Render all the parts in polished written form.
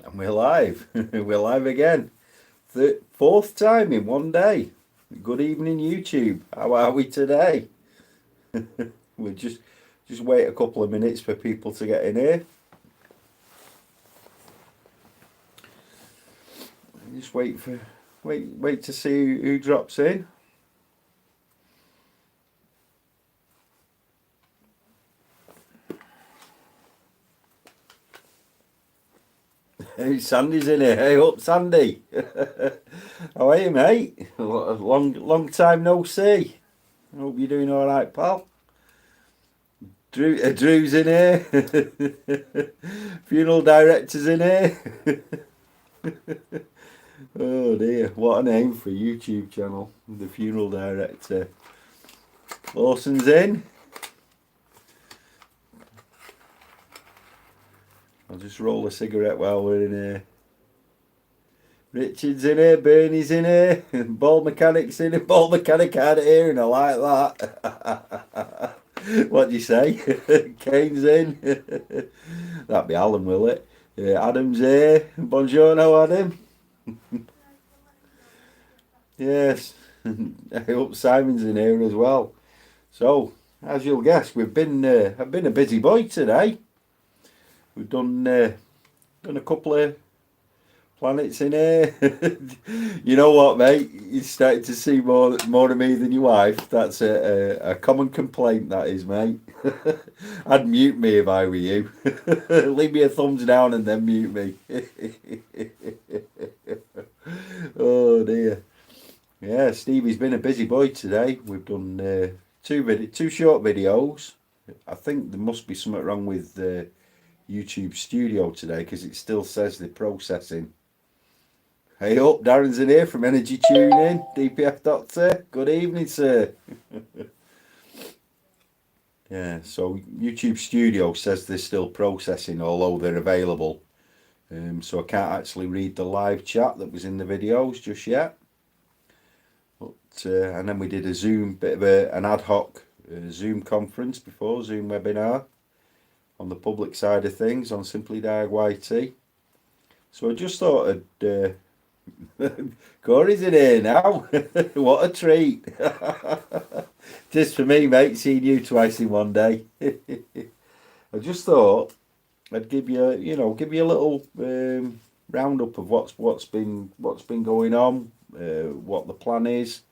And we're live. We're live again. Fourth time in one day. Good evening, YouTube. How are we today? We'll just wait a couple of minutes for people to get in here. Just wait to see who drops in. Hey, Sandy's in here. Hey up, Sandy. How are you, mate? Long time no see. Hope you're doing all right, pal. Drew's in here. Funeral director's in here. Oh dear, what a name for a YouTube channel. The funeral director. Lawson's in. I'll just roll a cigarette while we're in here. Richard's in here, Bernie's in here, Ball Mechanic's in here, Ball Mechanic out of here, and I like that. What do you say? Kane's in. That'll be Alan, will it? Adam's here. Buongiorno, Adam. Yes. I hope Simon's in here as well. So, as you'll guess, I've been a busy boy today. We've done a couple of planets in here. You know what, mate? You're starting to see more of me than your wife. That's a common complaint, that is, mate. I'd mute me if I were you. Leave me a thumbs down and then mute me. Oh dear. Yeah, Stevie's been a busy boy today. We've done two short videos. I think there must be something wrong with YouTube Studio today because it still says they're processing. Hey up, Darren's in here from Energy Tuning, DPF Doctor. Good evening, sir. Yeah, so YouTube Studio says they're still processing, although they're available. So I can't actually read the live chat that was in the videos just yet. But and then we did a Zoom, bit of an ad hoc Zoom conference before, Zoom webinar on the public side of things on Simply Diag YT. So I just thought I'd Corey's in here now. What a treat. Just for me, mate, seeing you twice in one day. I just thought I'd give you a little roundup of what's been going on, what the plan is,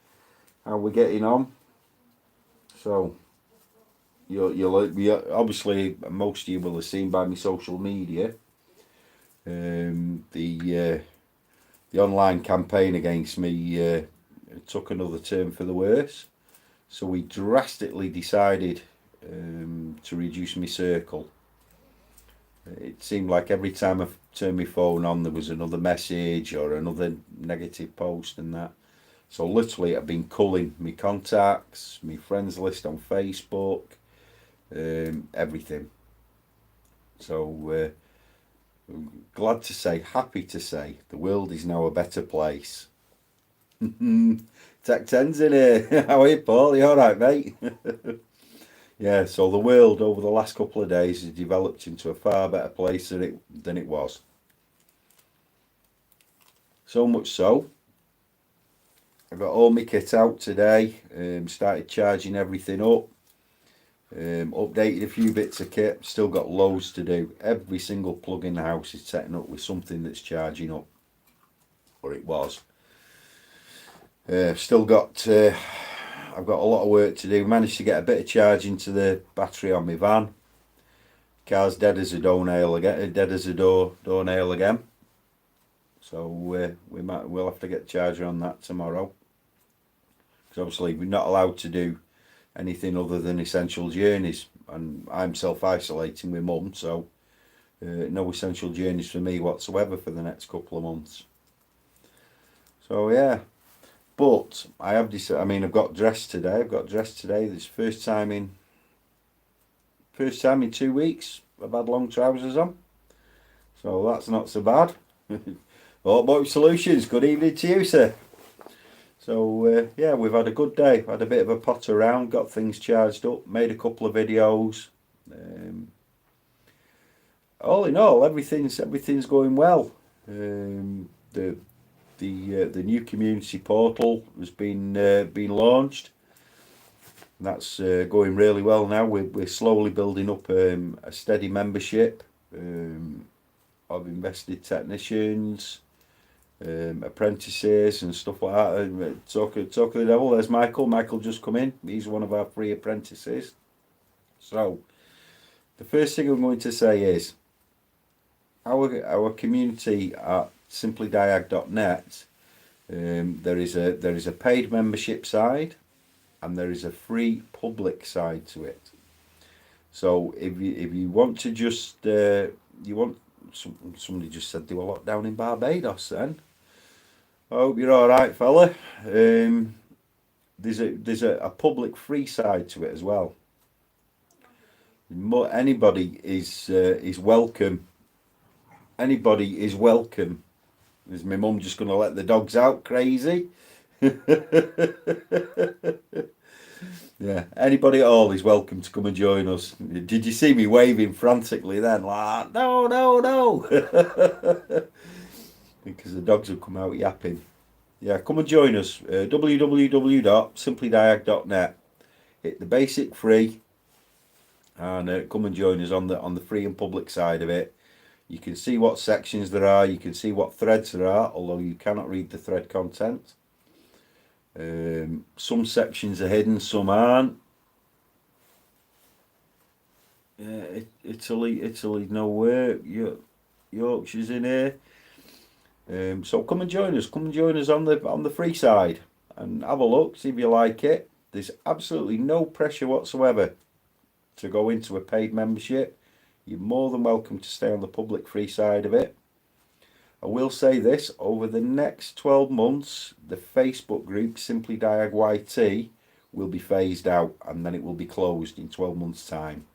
how we're getting on. So you'll obviously, most of you will have seen by my social media, the online campaign against me took another turn for the worse. So we drastically decided to reduce my circle. It seemed like every time I turned my phone on, there was another message or another negative post and that. So literally, I've been culling my contacts, my friends list on Facebook, everything. So glad to say, happy to say, the world is now a better place. Tech 10's in here. How are you, Paul? You alright, mate? Yeah, so the world over the last couple of days has developed into a far better place than it was. So much so, I got all my kit out today, started charging everything up, updated a few bits of kit, still got loads to do. Every single plug in the house is setting up with something that's charging up, or it was. Still got, I've got a lot of work to do. Managed to get a bit of charge into the battery on my van. Car's dead as a doornail again. Doornail again. So we'll have to get a charger on that tomorrow. Because obviously we're not allowed to do anything other than essential journeys, and I'm self-isolating with mum, so no essential journeys for me whatsoever for the next couple of months. So yeah. But I have decided, I've got dressed today. This first time in 2 weeks I've had long trousers on. So that's not so bad. Automotive Solutions, good evening to you, sir. So yeah, we've had a good day. Had a bit of a potter around, got things charged up, made a couple of videos. All in all, everything's going well. The new community portal has been launched. That's going really well now. We're slowly building up a steady membership of invested technicians, apprentices and stuff like that. Talk of the devil, there's Michael. Michael just come in. He's one of our free apprentices. So the first thing I'm going to say is our community at simplydiag.net. There is a paid membership side, and there is a free public side to it. So if you want to just somebody just said they were locked down in Barbados then. I hope you're all right, fella. There's a public free side to it as well. Anybody is welcome. Anybody is welcome. Is my mum just going to let the dogs out crazy? Yeah, anybody at all is welcome to come and join us. Did you see me waving frantically then? Like, no, no, no. Because the dogs have come out yapping. Yeah, come and join us. www.simplydiag.net. Hit the basic free, and come and join us on the free and public side of it. You can see what sections there are. You can see what threads there are, although you cannot read the thread content. Some sections are hidden, some aren't. Italy, nowhere. Yorkshire's in here. So come and join us. Come and join us on the free side and have a look, see if you like it. There's absolutely no pressure whatsoever to go into a paid membership. You're more than welcome to stay on the public free side of it. I will say this, over the next 12 months, the Facebook group Simply Diag YT will be phased out, and then it will be closed in 12 months' time.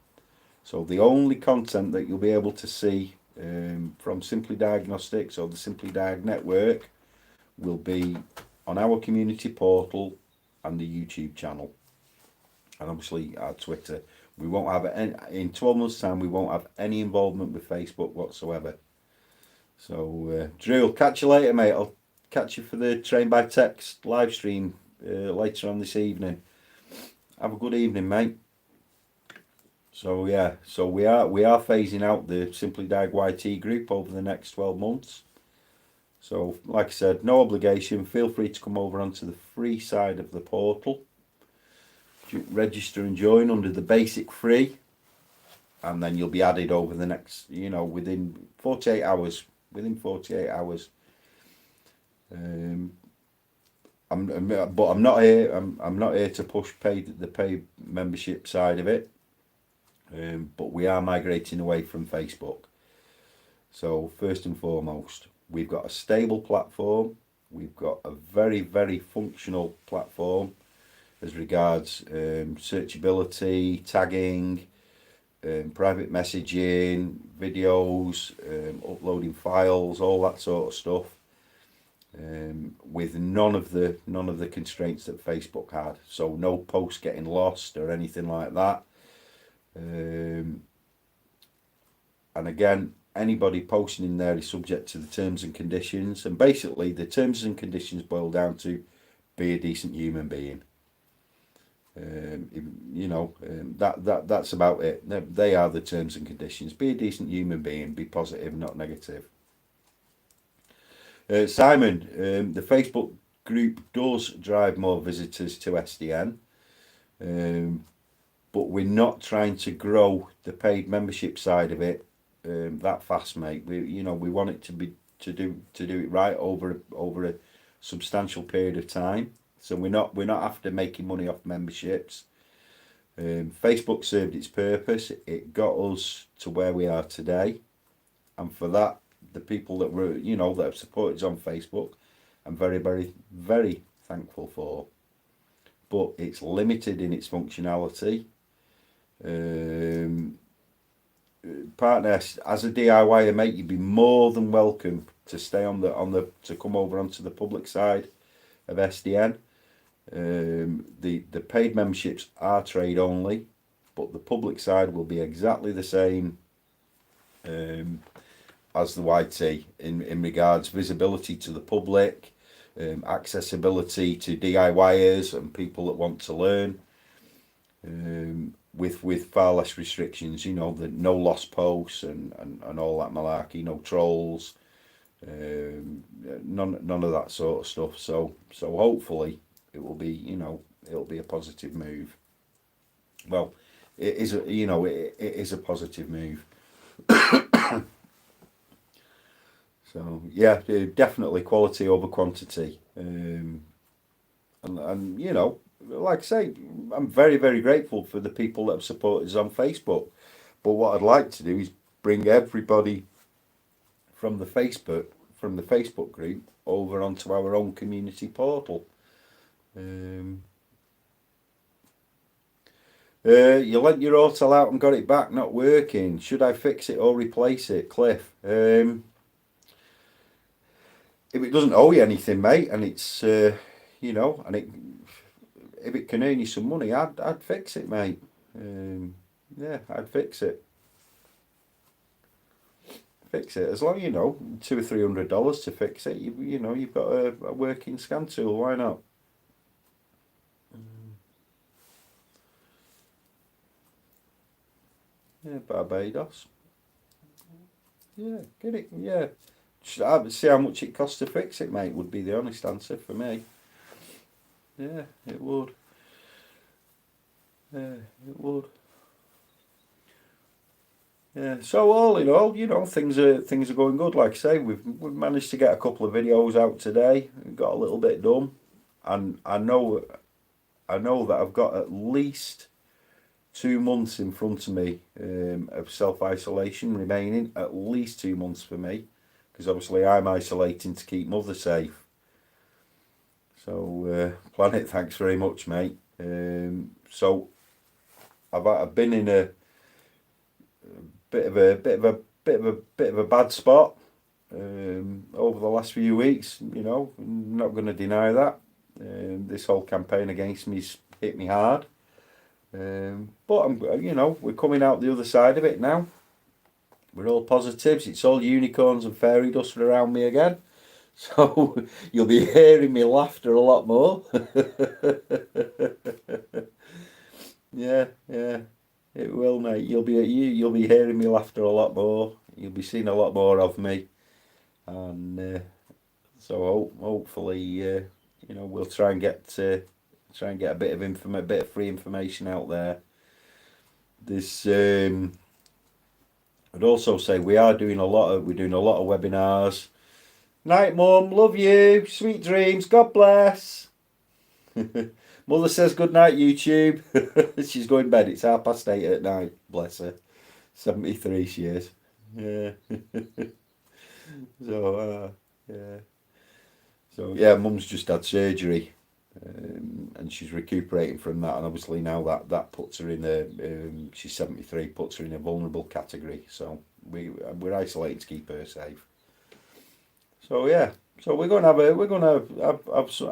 So the only content that you'll be able to see from Simply Diagnostics or the Simply Diag network will be on our community portal and the YouTube channel, and obviously our Twitter. We won't have in 12 months' time. We won't have any involvement with Facebook whatsoever. So, Drew, catch you later, mate. I'll catch you for the Train by Text live stream later on this evening. Have a good evening, mate. So yeah, so we are phasing out the Simply Diag YT group over the next 12 months. So, like I said, no obligation. Feel free to come over onto the free side of the portal. Register and join under the basic free, and then you'll be added over the next, within 48 hours. Within 48 hours. I'm not here. I'm not here to push the paid membership side of it. But we are migrating away from Facebook. So first and foremost, we've got a stable platform. We've got a very, very functional platform as regards searchability, tagging, private messaging, videos, uploading files, all that sort of stuff, with none of the constraints that Facebook had. So no posts getting lost or anything like that. And again, anybody posting in there is subject to the terms and conditions. And basically, the terms and conditions boil down to be a decent human being. That's about it. They are the terms and conditions. Be a decent human being. Be positive, not negative. Simon, the Facebook group does drive more visitors to SDN, but we're not trying to grow the paid membership side of it that fast, mate. We want it to do it right over a substantial period of time. So we're not after making money off memberships. Facebook served its purpose. It got us to where we are today, and for that, the people that were that have supported us on Facebook, I'm very, very, very thankful for. But it's limited in its functionality. Partner, as a DIYer, mate, you'd be more than welcome to stay to come over onto the public side of SDN. The paid memberships are trade only, but the public side will be exactly the same as the YT in regards visibility to the public, accessibility to DIYers and people that want to learn, with far less restrictions, you know, the no lost posts and all that malarkey, no trolls, none of that sort of stuff. So hopefully it will be, you know, it'll be a positive move. Well, it is a, you know, it is a positive move. So yeah, definitely quality over quantity. And you know, like I say, I'm very, very grateful for the people that have supported us on Facebook. But what I'd like to do is bring everybody from the Facebook group over onto our own community portal. You lent your Auto out and got it back not working. Should I fix it or replace it, Cliff? If it doesn't owe you anything, mate, and it's you know, and if it can earn you some money, I'd fix it, mate. Yeah, I'd fix it. Fix it as long, you know, $200 or $300 to fix it. You know, you've got a working scan tool. Why not? Yeah, Barbados. Yeah, get it. Yeah, see how much it costs to fix it, mate. Would be the honest answer for me. Yeah, it would. Yeah, it would. Yeah. So all in all, you know, things are going good. Like I say, we've managed to get a couple of videos out today. We got a little bit done, and I know that I've got at least 2 months in front of me of self-isolation remaining. At least 2 months for me, because obviously I'm isolating to keep mother safe. So Planet, thanks very much, mate. So I've been in a bit of a bad spot over the last few weeks. You know, I'm not going to deny that. This whole campaign against me's hit me hard. But you know, we're coming out the other side of it now. We're all positives. It's all unicorns and fairy dust around me again. So you'll be hearing me laughter a lot more. Yeah, it will, mate. You'll be hearing me laughter a lot more. You'll be seeing a lot more of me, and so hopefully, you know, we'll try and get a bit of free information out there. This I'd also say we're doing a lot of webinars. Night, Mum. Love you. Sweet dreams. God bless. Mother says good night, YouTube. She's going to bed. It's 8:30 at night. Bless her. 73 she is. Yeah. So yeah. So yeah, Mum's just had surgery, and she's recuperating from that. And obviously now that puts her in a she's 73, puts her in a vulnerable category. So we're isolating to keep her safe. So yeah, so we're going to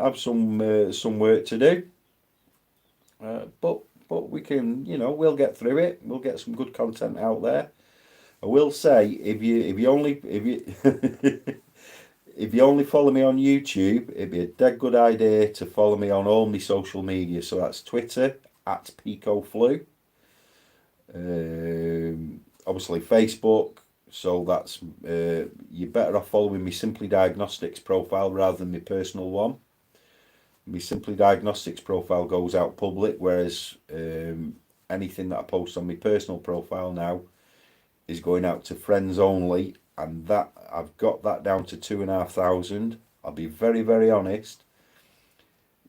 have some work to do, but we can, you know, we'll get through it. We'll get some good content out there. I will say, if you only if you only follow me on YouTube, it'd be a dead good idea to follow me on all my social media. So that's Twitter @PicoFlu, obviously Facebook. So that's you're better off following me Simply Diagnostics profile rather than my personal one. My Simply Diagnostics profile goes out public, whereas anything that I post on my personal profile now is going out to friends only, and that I've got that down to 2,500. I'll be very, very honest.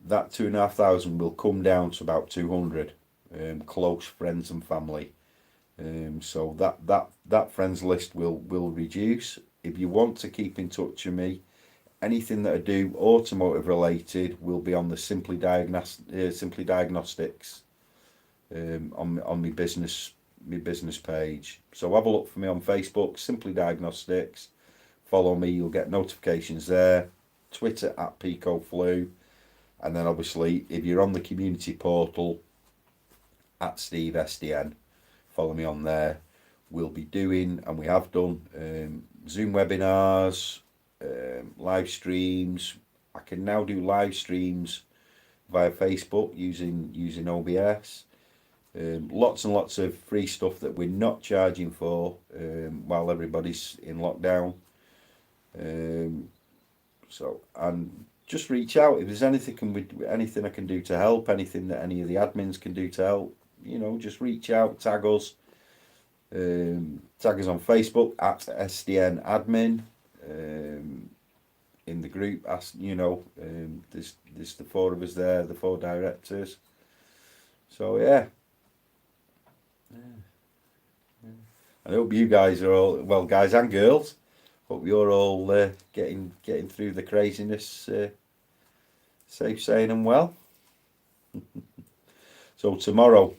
That 2,500 will come down to about 200 close friends and family. So that friends list will reduce. If you want to keep in touch with me, anything that I do automotive related will be on the Simply Diagnostics on my business page. So have a look for me on Facebook, Simply Diagnostics. Follow me, you'll get notifications there. Twitter @PicoFlu, and then obviously if you're on the community portal @Steve SDN. Follow me on there. We'll be doing, and we have done, Zoom webinars, live streams. I can now do live streams via Facebook using OBS. Lots and lots of free stuff that we're not charging for while everybody's in lockdown. So, and just reach out if there's anything I can do to help, anything that any of the admins can do to help. You know, just reach out, tag us. Tag us on Facebook at SDN Admin. In the group, there's the four of us there, the four directors. So yeah. I hope you guys are all well, guys and girls. Hope you're all getting through the craziness, safe, sane, and well. So tomorrow,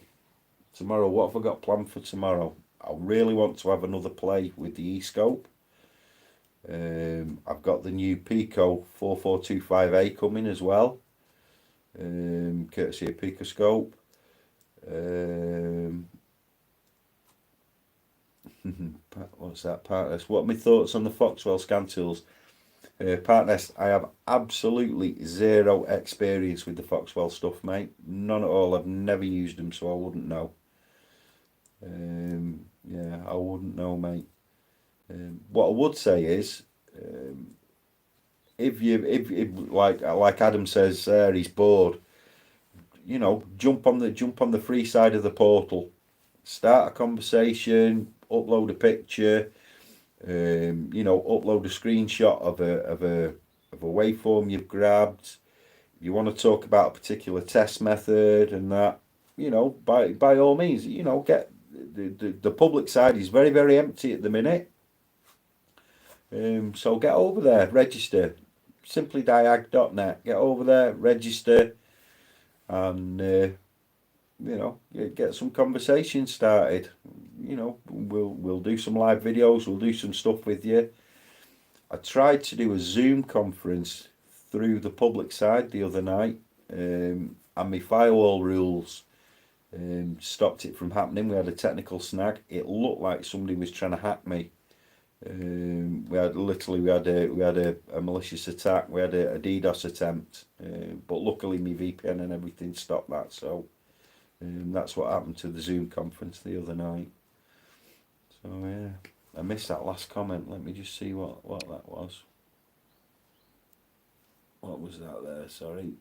what have I got planned for tomorrow? I really want to have another play with the e-scope. I've got the new Pico 4425A coming as well, courtesy of Picoscope. What's that, Partners? What are my thoughts on the Foxwell scan tools? Partners, I have absolutely zero experience with the Foxwell stuff, mate. None at all. I've never used them, so I wouldn't know. Yeah, I wouldn't know, mate. What I would say is, if like Adam says there, he's bored. You know, jump on the free side of the portal, start a conversation, upload a picture, upload a screenshot of a waveform you've grabbed. If you want to talk about a particular test method and that, by all means, get the public side is very, very empty at the minute. So get over there, register, simplydiag.net. Get over there, register, and get some conversation started. We'll do some live videos. We'll do some stuff with you. I tried to do a Zoom conference through the public side the other night, and my firewall rules stopped it from happening. We had a technical snag. It looked like somebody was trying to hack me. We had a malicious attack. We had a DDoS attempt, but luckily my VPN and everything stopped that. So that's what happened to the Zoom conference the other night. So yeah, I missed that last comment. Let me just see what that was. What was that there? Sorry.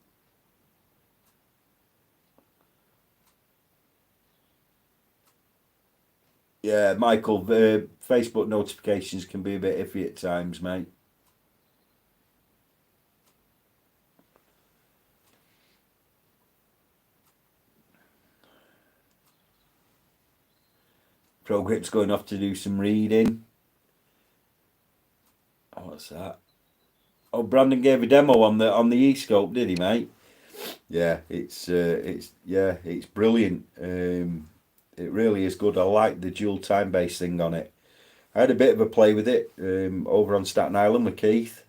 Yeah, Michael, the Facebook notifications can be a bit iffy at times, mate. ProGrip's going off to do some reading. What's that? Oh, Brandon gave a demo on the e-scope, did he, mate? Yeah, it's brilliant. It really is good. I like the dual time base thing on it. I had a bit of a play with it over on Staten Island with Keith,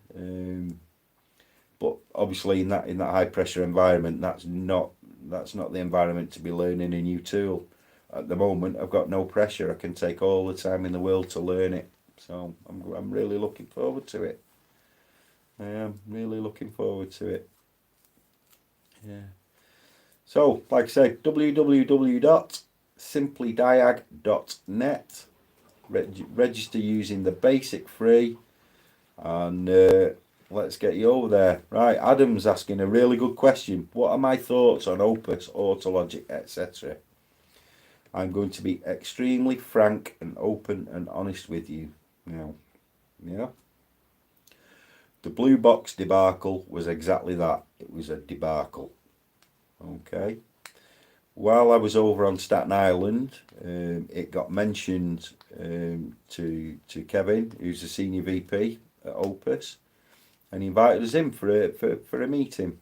but obviously in that high pressure environment, that's not the environment to be learning a new tool. At the moment, I've got no pressure. I can take all the time in the world to learn it. So I'm really looking forward to it. I am really looking forward to it. Yeah. So, like I say, www.simplydiag.net. Register using the basic free, and let's get you over there. Right, Adam's asking a really good question. What are my thoughts on Opus, Autologic, etc.? I'm going to be extremely frank and open and honest with you. Yeah. The blue box debacle was exactly that. It was a debacle. Okay. While I was over on Staten Island, it got mentioned to Kevin, who's the senior VP at Opus, and he invited us in for a meeting.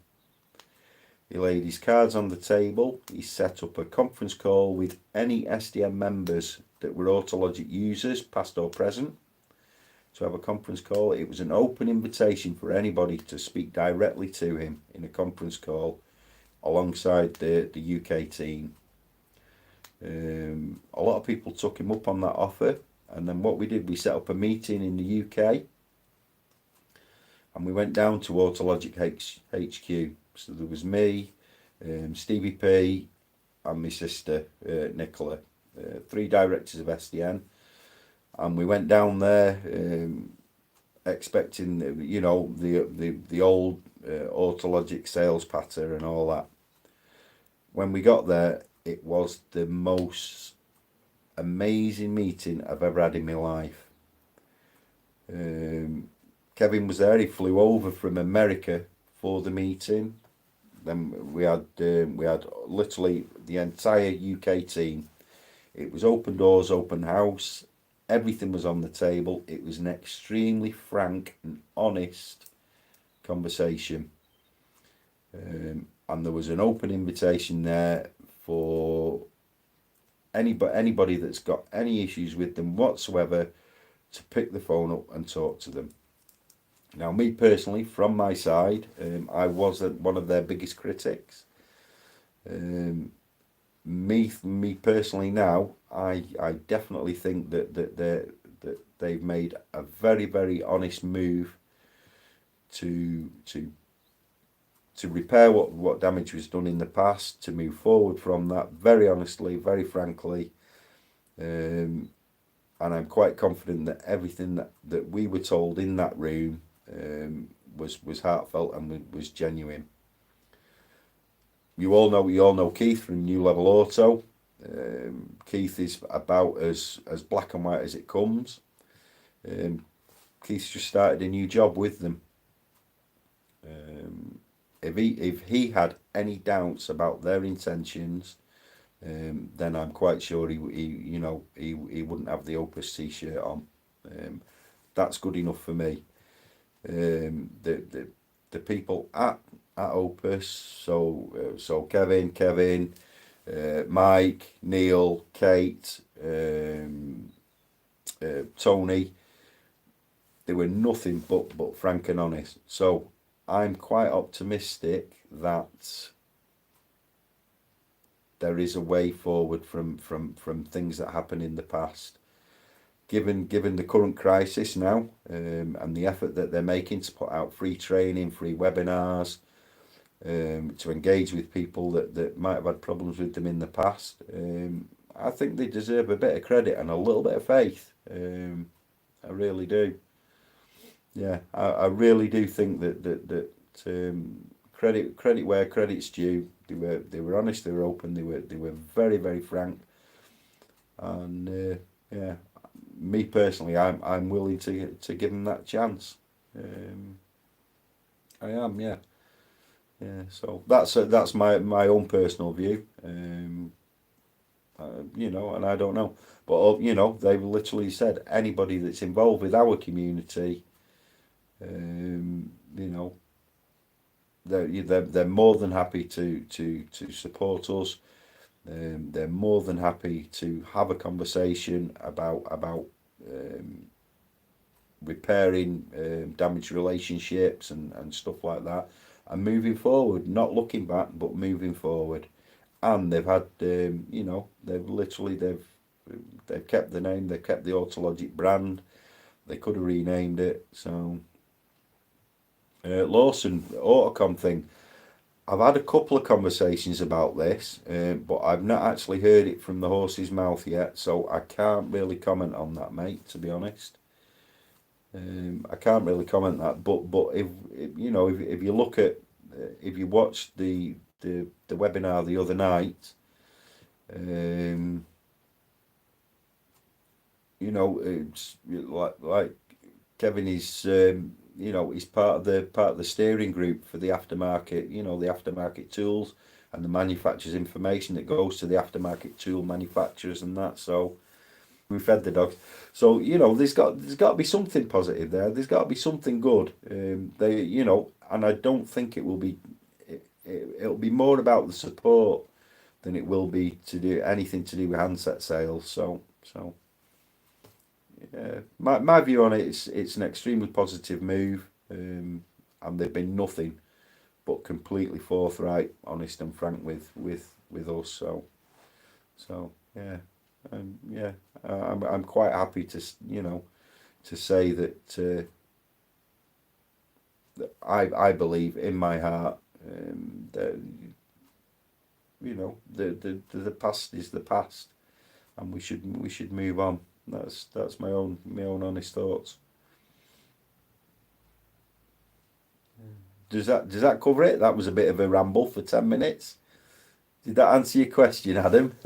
He laid his cards on the table. He set up a conference call with any SDN members that were Autologic users, past or present, to have a conference call. It was an open invitation for anybody to speak directly to him in a conference call alongside the UK team. A lot of people took him up on that offer. And then what we did, we set up a meeting in the UK, and we went down to Autologic HQ. So there was me, Stevie P, and my sister Nicola, 3 directors of SDN, and we went down there expecting, you know, the old Autologic sales patter and all that. When we got there, it was the most amazing meeting I've ever had in my life. Kevin was there. He flew over from America for the meeting. Then we had literally the entire UK team. It was open doors, open house. Everything was on the table. It was an extremely frank and honest conversation. And there was an open invitation there for anybody that's got any issues with them whatsoever to pick the phone up and talk to them. Now, me personally, from my side, I was one of their biggest critics. Me personally now, I definitely think that they've made a very, very honest move to repair what damage was done in the past, to move forward from that very honestly, very frankly. And I'm quite confident that everything that we were told in that room was heartfelt and was genuine. You all know Keith from New Level Auto. Keith is about as black and white as it comes. Keith's just started a new job with them. If he had any doubts about their intentions, then I'm quite sure he wouldn't have the Opus t-shirt on. That's good enough for me. The people at Opus, so Kevin, Mike, Neil, Kate, Tony, they were nothing but frank and honest. So I'm quite optimistic that there is a way forward from things that happened in the past. Given the current crisis now, and the effort that they're making to put out free training, free webinars, to engage with people that might have had problems with them in the past, I think they deserve a bit of credit and a little bit of faith. I really do. Yeah, I really do think that credit where credit's due. They were honest, they were open, they were very, very frank, and yeah, me personally, I'm willing to give them that chance. I am, yeah. So that's my own personal view. And I don't know, but they've literally said anybody that's involved with our community, they're more than happy to support us. They're more than happy to have a conversation about repairing damaged relationships and stuff like that, and moving forward, not looking back, but moving forward. And they've had, they've kept the name, they've kept the Autologic brand. They could have renamed it. So Lawson Autocom thing, I've had a couple of conversations about this, but I've not actually heard it from the horse's mouth yet, so I can't really comment on that, mate, to be honest. I can't really comment that, but if you look at, if you watched the webinar the other night, it's like Kevin is, he's part of the steering group for the aftermarket, the aftermarket tools and the manufacturer's information that goes to the aftermarket tool manufacturers and that. So we fed the dogs. So there's got to be something positive there. There's got to be something good. And I don't think it will be. It'll be more about the support than it will be to do anything to do with handset sales. So yeah, my view on it is it's an extremely positive move, and they've been nothing but completely forthright, honest, and frank with us. So yeah. Yeah, I'm quite happy to to say that, that I believe in my heart, that the past is the past, and we should move on. That's my own honest thoughts. Does that cover it? That was a bit of a ramble for 10 minutes. Did that answer your question, Adam? I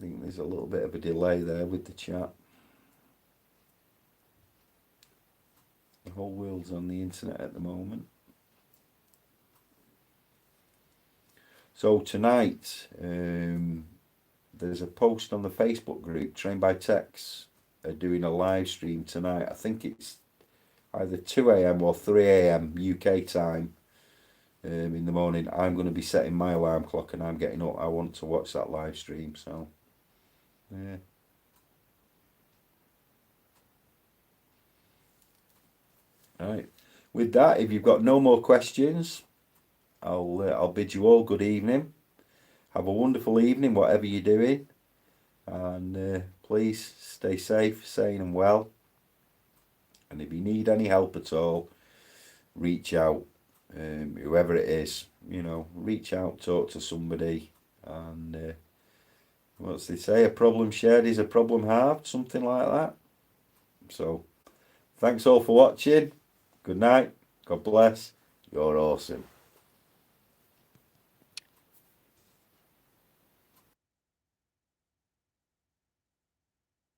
think there's a little bit of a delay there with the chat. The whole world's on the internet at the moment. So tonight, there's a post on the Facebook group. Trained by Techs are doing a live stream tonight. I think it's either 2 a.m. or 3 a.m. UK time. In the morning, I'm going to be setting my alarm clock, and I'm getting up. I want to watch that live stream. So, yeah. All right. With that, if you've got no more questions, I'll bid you all good evening. Have a wonderful evening, whatever you're doing, and please stay safe, sane, and well. And if you need any help at all, reach out. Whoever it is, reach out, talk to somebody, and what's they say? A problem shared is a problem halved, something like that. So, thanks all for watching. Good night. God bless. You're awesome.